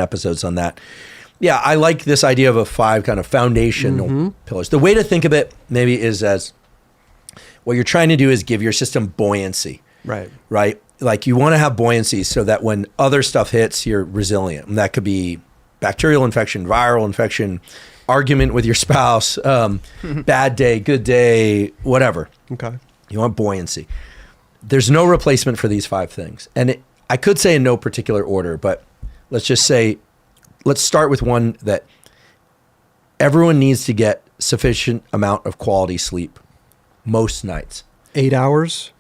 episodes on that. Yeah, I like this idea of a 5 kind of foundational pillars. The way to think of it maybe is as what you're trying to do is give your system buoyancy. Right. Like you want to have buoyancy so that when other stuff hits, you're resilient. And that could be bacterial infection, viral infection, argument with your spouse, bad day, good day, whatever. Okay. You want buoyancy. There's no replacement for these 5 things. And I could say in no particular order, but let's just say, let's start with one that everyone needs to get sufficient amount of quality sleep most nights. 8 hours?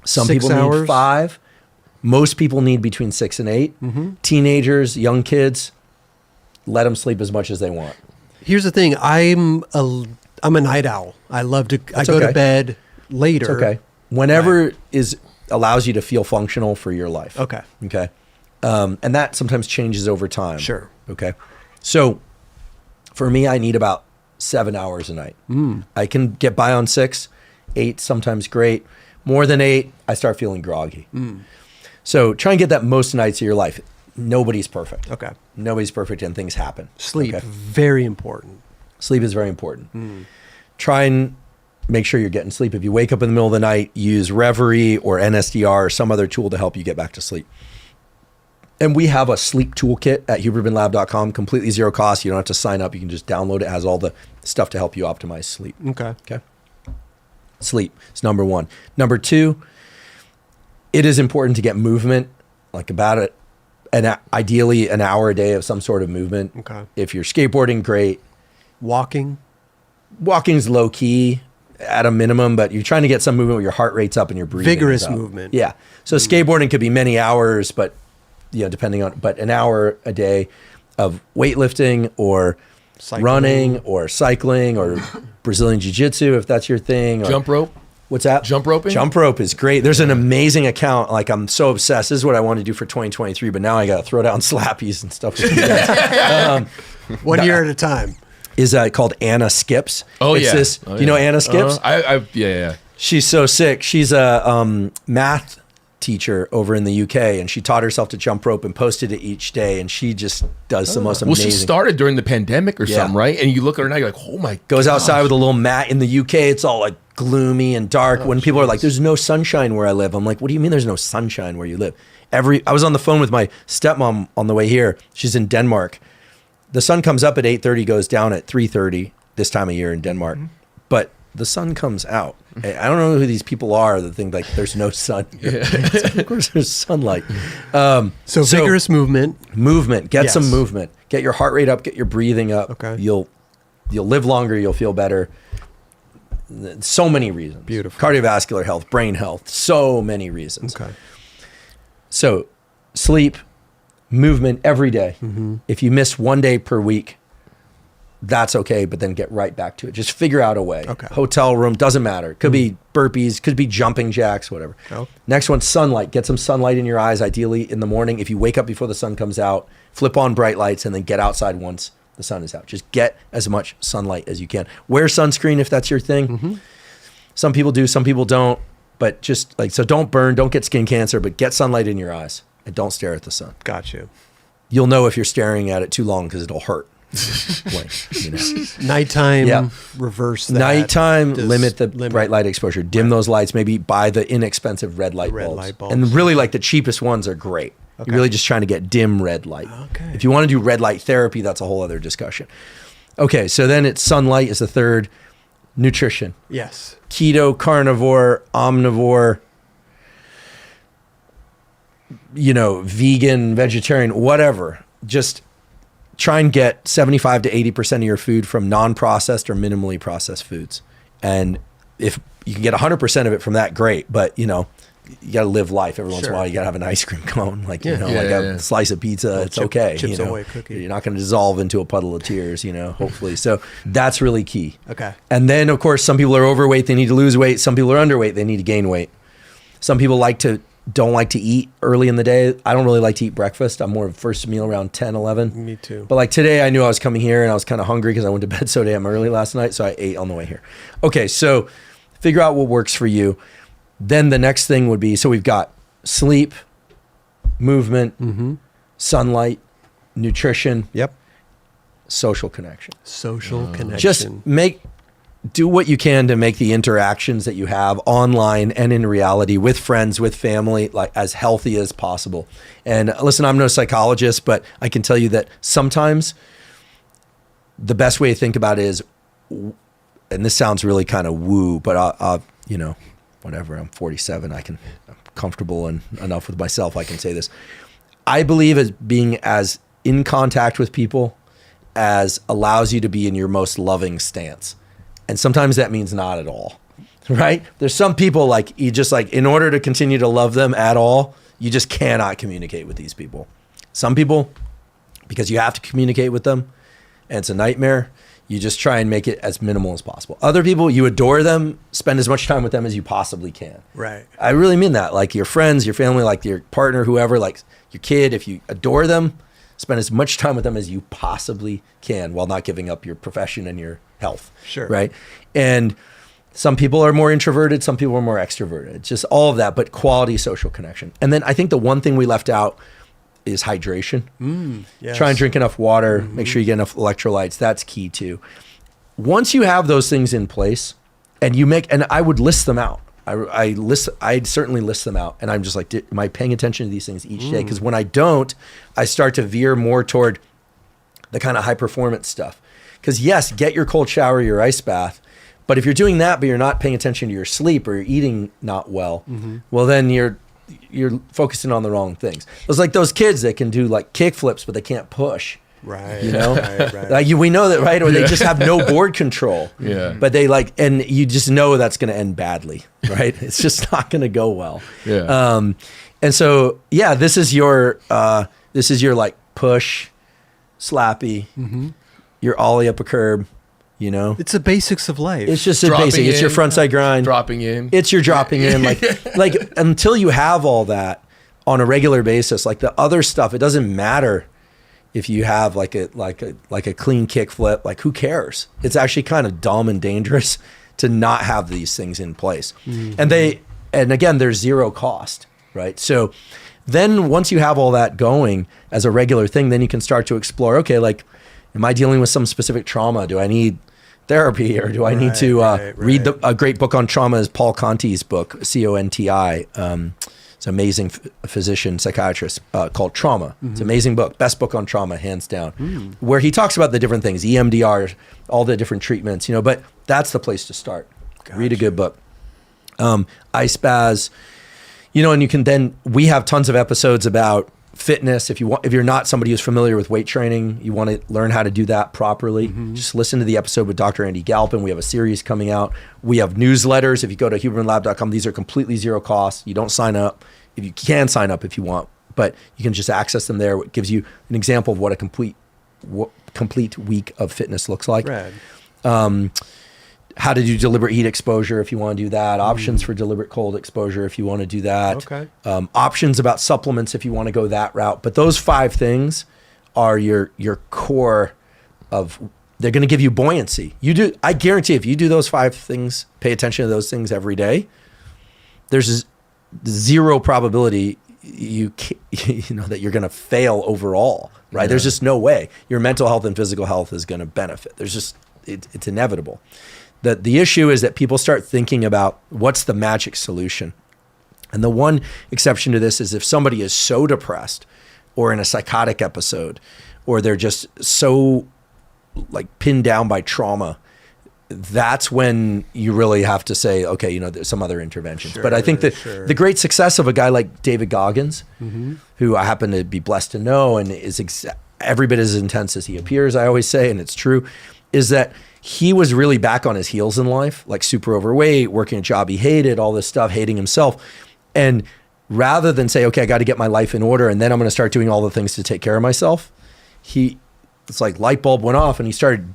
Some 6 people hours? need 5. Most people need between 6 and 8. Teenagers, young kids, let them sleep as much as they want. Here's the thing. I'm a night owl. I love to, I go to bed later. It's okay. Whenever allows you to feel functional for your life. Okay. Okay. And that sometimes changes over time. Sure. Okay. So for me, I need about 7 hours a night. I can get by on 6, 8, sometimes great. More than 8, I start feeling groggy. So try and get that most nights of your life. Nobody's perfect. Okay. Nobody's perfect and things happen. Sleep, okay? very important. Sleep is very important. Try and make sure you're getting sleep. If you wake up in the middle of the night, use Reverie or NSDR or some other tool to help you get back to sleep. And we have a sleep toolkit at hubermanlab.com, completely zero cost. You don't have to sign up. You can just download it. It has all the stuff to help you optimize sleep. Okay. Sleep is number 1. Number 2, it is important to get movement, like about it, and ideally an hour a day of some sort of movement. Okay. If you're skateboarding, great. Walking? Walking's low key at a minimum, but you're trying to get some movement where your heart rate's up and your breathing Vigorous is up. movement. Yeah. So skateboarding could be many hours, but depending on, but an hour a day of weightlifting or running or cycling or Brazilian Jiu-Jitsu, if that's your thing. Or, jump rope. What's that? Jump roping? Jump rope is great. There's an amazing account. Like I'm so obsessed. This is what I want to do for 2023, but now I got to throw down slappies and stuff. With you guys. 1 year at a time. Is called Anna Skips. Oh, it's yeah. This, oh, you know Anna Skips? Yeah. She's so sick. She's a math teacher over in the UK, and she taught herself to jump rope and posted it each day, and she just does the most amazing. Well, she started during the pandemic or something, right? And you look at her now, you're like, oh my god. Goes outside with a little mat. In the UK, it's all like gloomy and dark. When people are like, there's no sunshine where I live. I'm like, what do you mean there's no sunshine where you live? I was on the phone with my stepmom on the way here. She's in Denmark. The sun comes up at 8:30, goes down at 3:30 this time of year in Denmark. But the sun comes out. I don't know who these people are that think like there's no sun. Of course there's sunlight. So vigorous movement. Get some movement. Get your heart rate up, get your breathing up. Okay. You'll live longer, you'll feel better. So many reasons. Beautiful. Cardiovascular health, brain health, so many reasons. Okay. So sleep, movement every day. If you miss 1 day per week, that's okay, but then get right back to it. Just figure out a way. Okay. Hotel room, doesn't matter. Could be burpees, could be jumping jacks, whatever. Oh. Next one, sunlight. Get some sunlight in your eyes, ideally in the morning. If you wake up before the sun comes out, flip on bright lights and then get outside once the sun is out. Just get as much sunlight as you can. Wear sunscreen if that's your thing. Some people do, some people don't. But just so don't burn, don't get skin cancer, but get sunlight in your eyes and don't stare at the sun. Got you. You'll know if you're staring at it too long because it'll hurt. Nighttime, reverse that. Nighttime, limit the bright light exposure. Dim those lights. Maybe buy the inexpensive red light bulbs. And really, like the cheapest ones are great. Okay. You're really just trying to get dim red light. Okay. If you want to do red light therapy, that's a whole other discussion. Okay, so then it's sunlight is the third. Nutrition. Yes. Keto, carnivore, omnivore, vegan, vegetarian, whatever. Just try and get 75 to 80% of your food from non-processed or minimally processed foods. And if you can get 100% of it from that, great. But, you got to live life every once in a while. You got to have an ice cream cone, a slice of pizza. It's okay. Chips Ahoy cookie. You're not going to dissolve into a puddle of tears, hopefully. So that's really key. Okay. And then, of course, some people are overweight. They need to lose weight. Some people are underweight. They need to gain weight. Some people don't like to eat early in the day. I don't really like to eat breakfast. I'm more of first meal around 10, 11. Me too. But like today, I knew I was coming here and I was kind of hungry because I went to bed so damn early last night. So I ate on the way here. Okay, so figure out what works for you. Then the next thing would be, so we've got sleep, movement, sunlight, nutrition, Yep. social connection. Social connection. Just do what you can to make the interactions that you have online and in reality with friends, with family, like as healthy as possible. And listen, I'm no psychologist, but I can tell you that sometimes the best way to think about it is, and this sounds really kind of woo, but I'll whatever, I'm 47, I'm comfortable and enough with myself, I can say this. I believe as being as in contact with people as allows you to be in your most loving stance. And sometimes that means not at all, right? There's some people like you just like, in order to continue to love them at all, you just cannot communicate with these people. Some people, because you have to communicate with them and it's a nightmare, you just try and make it as minimal as possible. Other people, you adore them, spend as much time with them as you possibly can. Right. I really mean that. Like your friends, your family, like your partner, whoever, like your kid, if you adore them, spend as much time with them as you possibly can while not giving up your profession and your health. Sure. Right. And some people are more introverted, some people are more extroverted. It's just all of that, but quality social connection. And then I think the one thing we left out is hydration. Yes. Try and drink enough water, make sure you get enough electrolytes. That's key too. Once you have those things in place and I would list them out. I'd certainly list them out. And I'm just like, am I paying attention to these things each day? Because when I don't, I start to veer more toward the kind of high performance stuff. Because yes, get your cold shower, your ice bath. But if you're doing that, but you're not paying attention to your sleep or you're eating not well, well, then you're focusing on the wrong things. It's like those kids that can do like kick flips, but they can't push. Right. You know, right. like we know that, right? Or they just have no board control. Yeah. But they and you just know that's going to end badly, right? It's just not going to go well. Yeah. And so, yeah, this is your like push, slappy, your ollie up a curb, you know? It's the basics of life. It's just a basic. It's your front side grind. Dropping in. It's your dropping in. Like until you have all that on a regular basis, like the other stuff, it doesn't matter if you have like a clean kick flip. Like who cares? It's actually kind of dumb and dangerous to not have these things in place. And again, there's zero cost, right? So then once you have all that going as a regular thing, then you can start to explore, okay, like, am I dealing with some specific trauma? Do I need therapy or do I need to read a great book on trauma is Paul Conti's book, C-O-N-T-I. It's an amazing physician, psychiatrist called Trauma. It's an amazing book, best book on trauma, hands down, where he talks about the different things, EMDR, all the different treatments, you know, but that's the place to start. Gotcha. Read a good book. Ice baths, you know, and we have tons of episodes about fitness. If you're not somebody who's familiar with weight training, you want to learn how to do that properly, just listen to the episode with Dr. Andy Galpin. We have a series coming out. We have newsletters. If you go to hubermanlab.com, these are completely zero cost. You don't sign up. If you can sign up if you want, but you can just access them there. It gives you an example of what a complete week of fitness looks like. Rad. How to do deliberate heat exposure if you want to do that. Options for deliberate cold exposure if you want to do that. Okay. Options about supplements if you want to go that route. But those 5 things are your core of, they're going to give you buoyancy. I guarantee if you do those 5 things, pay attention to those things every day, there's zero probability that you're going to fail overall, right? Yeah. There's just no way. Your mental health and physical health is going to benefit. It's inevitable. The issue is that people start thinking about what's the magic solution. And the one exception to this is if somebody is so depressed or in a psychotic episode, or they're just so like pinned down by trauma, that's when you really have to say, okay, you know, there's some other interventions. But I think that the great success of a guy like David Goggins, who I happen to be blessed to know and is every bit as intense as he appears, I always say, and it's true, is that he was really back on his heels in life, like super overweight, working a job he hated, all this stuff, hating himself. And rather than say, okay, I got to get my life in order and then I'm going to start doing all the things to take care of myself, it's like light bulb went off and he started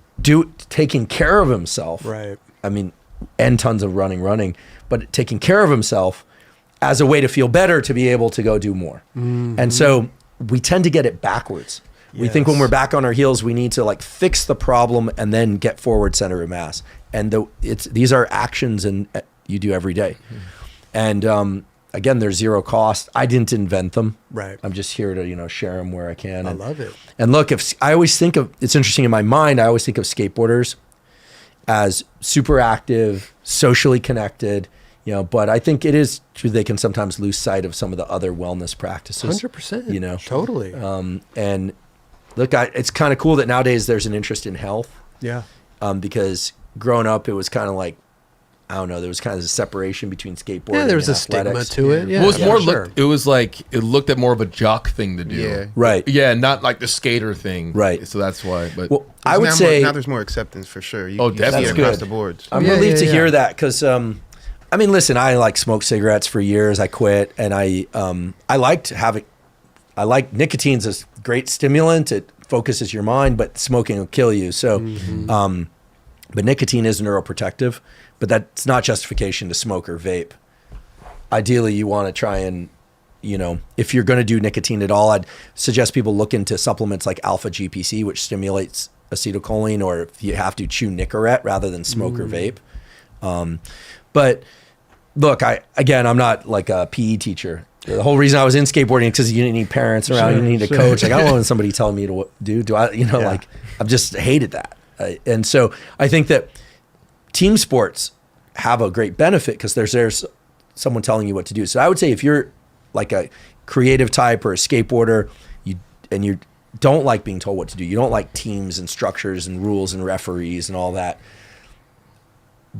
taking care of himself. Right. I mean, and tons of running, but taking care of himself as a way to feel better, to be able to go do more. And so we tend to get it backwards. We think when we're back on our heels, we need to like fix the problem and then get forward center of mass. And these are actions and you do every day. And again, they're zero cost. I didn't invent them. Right. I'm just here to, share them where I can. I love it. And look, it's interesting in my mind, I always think of skateboarders as super active, socially connected, but I think it is true they can sometimes lose sight of some of the other wellness practices. 100%. Totally. And look, it's kind of cool that nowadays there's an interest in health. Yeah. Because growing up, it was kind of like, I don't know, there was kind of a separation between skateboarding Yeah, there was and a stigma athletics. to it. Yeah. Well, it was more. sure. It was like it looked at more of a jock thing to do. Yeah. Right. Yeah, not like the skater thing. Right. So that's why. But Well, I would say now there's more acceptance for sure. You definitely. see it across That's the good. boards. I'm Yeah, relieved yeah, to hear yeah. that because, listen, I smoked cigarettes for years. I quit, and I like nicotine's a great stimulant. It focuses your mind, but smoking will kill you. So, but nicotine is neuroprotective, but that's not justification to smoke or vape. Ideally, you want to try and, if you're going to do nicotine at all, I'd suggest people look into supplements like alpha GPC, which stimulates acetylcholine, or if you have to, chew Nicorette rather than smoke or vape. But look, I'm not like a PE teacher. The whole reason I was in skateboarding is because you didn't need parents around, you didn't need a coach. Like, I don't want somebody telling me what to do. Like, I've just hated that. And so I think that team sports have a great benefit because there's someone telling you what to do. So I would say if you're like a creative type or a skateboarder, you don't like being told what to do, you don't like teams and structures and rules and referees and all that,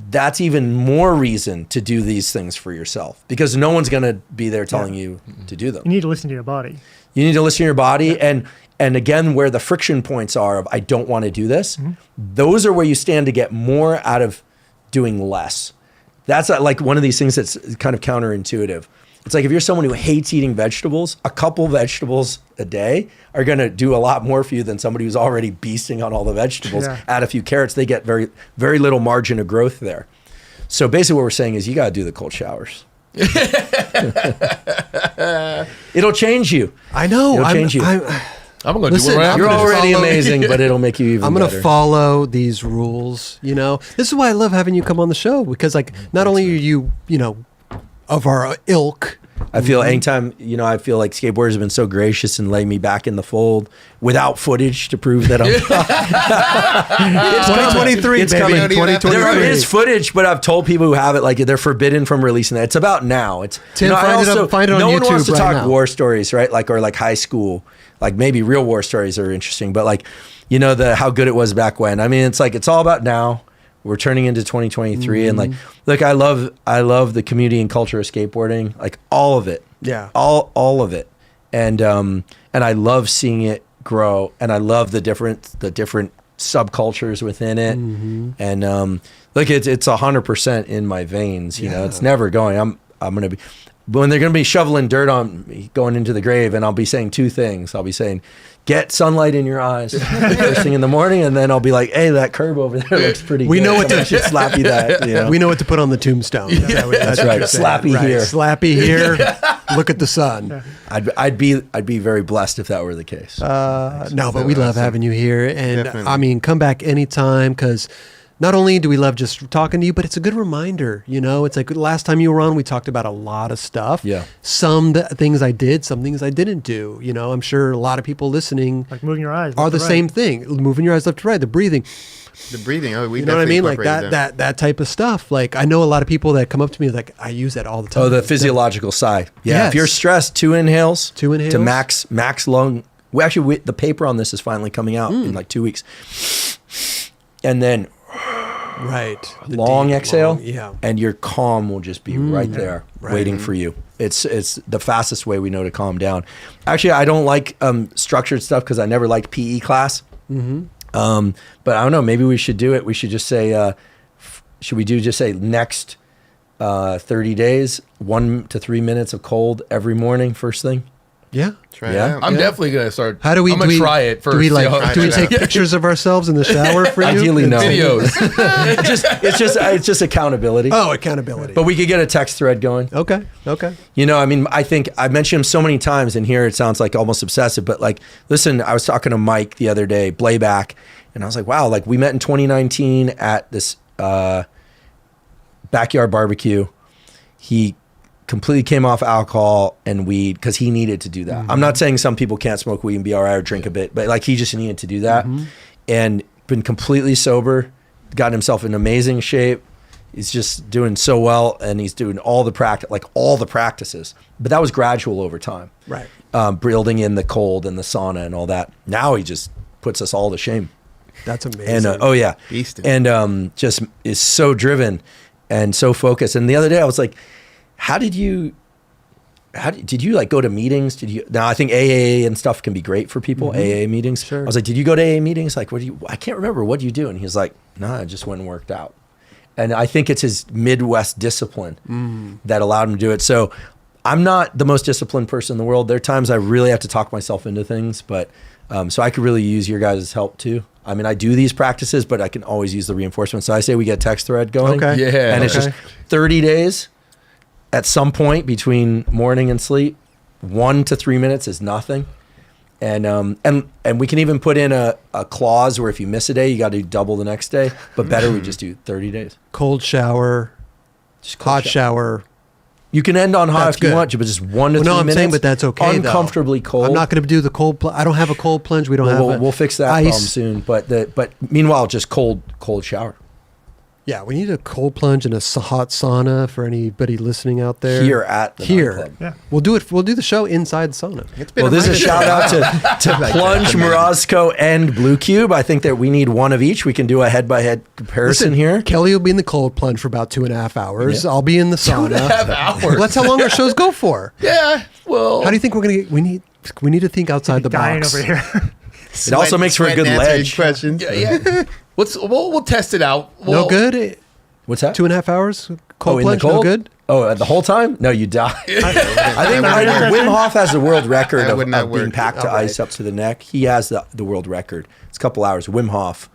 that's even more reason to do these things for yourself because no one's going to be there telling you to do them. You need to listen to your body. You need to listen to your body. And again, where the friction points are of I don't want to do this, those are where you stand to get more out of doing less. That's like one of these things that's kind of counterintuitive. It's like if you're someone who hates eating vegetables, a couple vegetables a day are going to do a lot more for you than somebody who's already beasting on all the vegetables. Yeah. Add a few carrots, they get very, very little margin of growth there. So basically what we're saying is you got to do the cold showers. It'll change you. I know. It'll change you. I'm going to do Listen, it right after You're this. already amazing, but it'll make you even I'm going to better. follow these rules. This is why I love having you come on the show because, like, not only are you, of our ilk. I feel anytime, I feel like skateboarders have been so gracious and letting me back in the fold without footage to prove that I'm. It's 2023, It's baby. coming. 2023. There is footage, but I've told people who have it, like, they're forbidden from releasing that. It's about now. It's Tim, find it on no one YouTube wants to right talk now. war stories, right? Like, or like high school, like maybe real war stories are interesting, but like, how good it was back when. I mean, it's like, it's all about now. We're turning into 2023 and like I love the community and culture of skateboarding, like all of it. Yeah. All of it. And I love seeing it grow and I love the different subcultures within it. And look, it's 100% in my veins, it's never going. I'm going to be, when they're going to be shoveling dirt on me going into the grave, and I'll be saying two things. I'll be saying, get sunlight in your eyes first thing in the morning, and then I'll be like, hey, that curb over there looks pretty good. We know what to should slappy that. We know what to put on the tombstone. That's right. Slappy here. Slappy here. Look at the sun. I'd be very blessed if that were the case. No, but we love having you here, and Definitely. I mean, come back anytime because. Not only do we love just talking to you, but it's a good reminder. It's like last time you were on, we talked about a lot of stuff. Yeah. Some things I did, some things I didn't do. I'm sure a lot of people listening Like moving your eyes. are left the to right. same thing. Moving your eyes left to right, the breathing. The breathing. Oh, we You know what I mean? Like incorporated that type of stuff. Like I know a lot of people that come up to me like I use that all the time. Oh, the physiological side. Yeah. Yes. If you're stressed, 2 inhales. 2 inhales. To max lung. The paper on this is finally coming out in like 2 weeks. And then Right. The long deep, exhale. long- yeah. And your calm will just be right there waiting for you. It's the fastest way we know to calm down. Actually, I don't like structured stuff because I never liked PE class. But I don't know. Maybe we should do it. We should just say, next 30 days, 1 to 3 minutes of cold every morning, first thing? Yeah. Try it Yeah. out. I'm definitely going to start. How do we? I'm going to try it first. Do we see how it Do we turns take out. pictures of ourselves in the shower for you? Ideally, no. Videos. It's just accountability. Oh, accountability. But we could get a text thread going. Okay. I think I mentioned him so many times, and here it sounds like almost obsessive, but like, listen, I was talking to Mike the other day, Blayback, and I was like, wow, like we met in 2019 at this backyard barbecue. He completely came off alcohol and weed because he needed to do that. I'm not saying some people can't smoke weed and be all right or drink a bit, but like he just needed to do that, and been completely sober, got himself in amazing shape. He's just doing so well, and he's doing all the practices. But that was gradual over time, Right. Building in the cold and the sauna and all that. Now he just puts us all to shame. That's amazing. And Beastin'. and just is so driven and so focused. And the other day I was like, did you like go to meetings? Now I think AA and stuff can be great for people, AA meetings. Sure. I was like, did you go to AA meetings? Like, I can't remember. What do you do? And he's like, no, I just went and worked out. And I think it's his Midwest discipline that allowed him to do it. So I'm not the most disciplined person in the world. There are times I really have to talk myself into things, but so I could really use your guys' help too. I mean, I do these practices, but I can always use the reinforcement. So I say we get a text thread going. Okay. Yeah. And it's just 30 days at some point between morning and sleep. 1 to 3 minutes is nothing. And we can even put in a clause where if you miss a day, you got to do double the next day. But better we just do 30 days. Cold shower, Just cold hot shower. You can end on hot That's if you good. want to, but just 1 to 3 No, I'm minutes. saying, but that's okay. Uncomfortably though. cold. I'm not going to do the cold. I don't have a cold plunge. We don't have. We'll fix that ice. problem soon. But meanwhile, just cold shower. Yeah, we need a cold plunge and a hot sauna for anybody listening out there. Here at the Here. nightclub. Yeah. We'll do it. We'll do the show inside the sauna. It's been Well, this is a minute. shout out to Plunge, Morozco, and Blue Cube. I think that we need one of each. We can do a head-by-head comparison here. Kelly will be in the cold plunge for about 2.5 hours. Yeah. I'll be in the sauna. 2.5 hours. Well, that's how long our shows go for. Yeah. Well. How do you think we're gonna get? We need to think outside the Dying box. over here. It also makes for a good ledge. Questions. Yeah. We'll test it out. No good. What's that? 2.5 hours. Cold in the plunge. No cold? good. Oh, the whole time? No, you die. I think Wim Hof has the world record That of would not being work. packed to ice up to the neck. He has the world record. It's a couple hours. Wim Hof,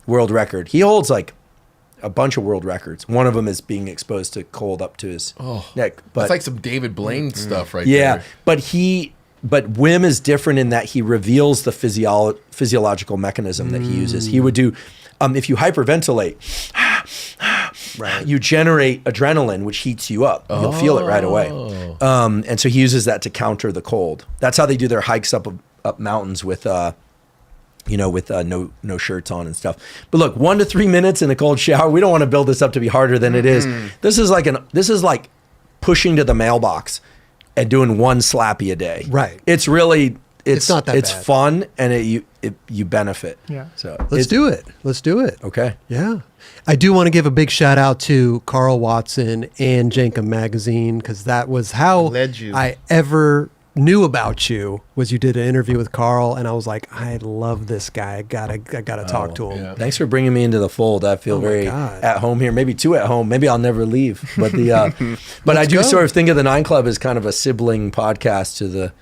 world record. He holds like a bunch of world records. One of them is being exposed to cold up to his neck. But That's like some David Blaine stuff right yeah, there. but Wim is different in that he reveals the physiological mechanism that he uses. He would do, if you hyperventilate, you generate adrenaline, which heats you up. You'll feel it right away. And so he uses that to counter the cold. That's how they do their hikes up mountains with, no shirts on and stuff. But look, 1 to 3 minutes in a cold shower. We don't want to build this up to be harder than it is. This is like pushing to the mailbox and doing one slappy a day. Right. It's really it's not that it's bad. fun and you benefit. Yeah. So Let's do it. Let's do it. Okay. Yeah. I do want to give a big shout out to Carl Watson and Jenkem Magazine because that was how Led you. I ever knew about you. Was you did an interview with Carl and I was like, I love this guy. I gotta talk to him. yeah. Thanks for bringing me into the fold. I feel Oh my very God. at home here. Maybe too at home. Maybe I'll never leave. But but I do go. sort of think of the 9 Club as kind of a sibling podcast to the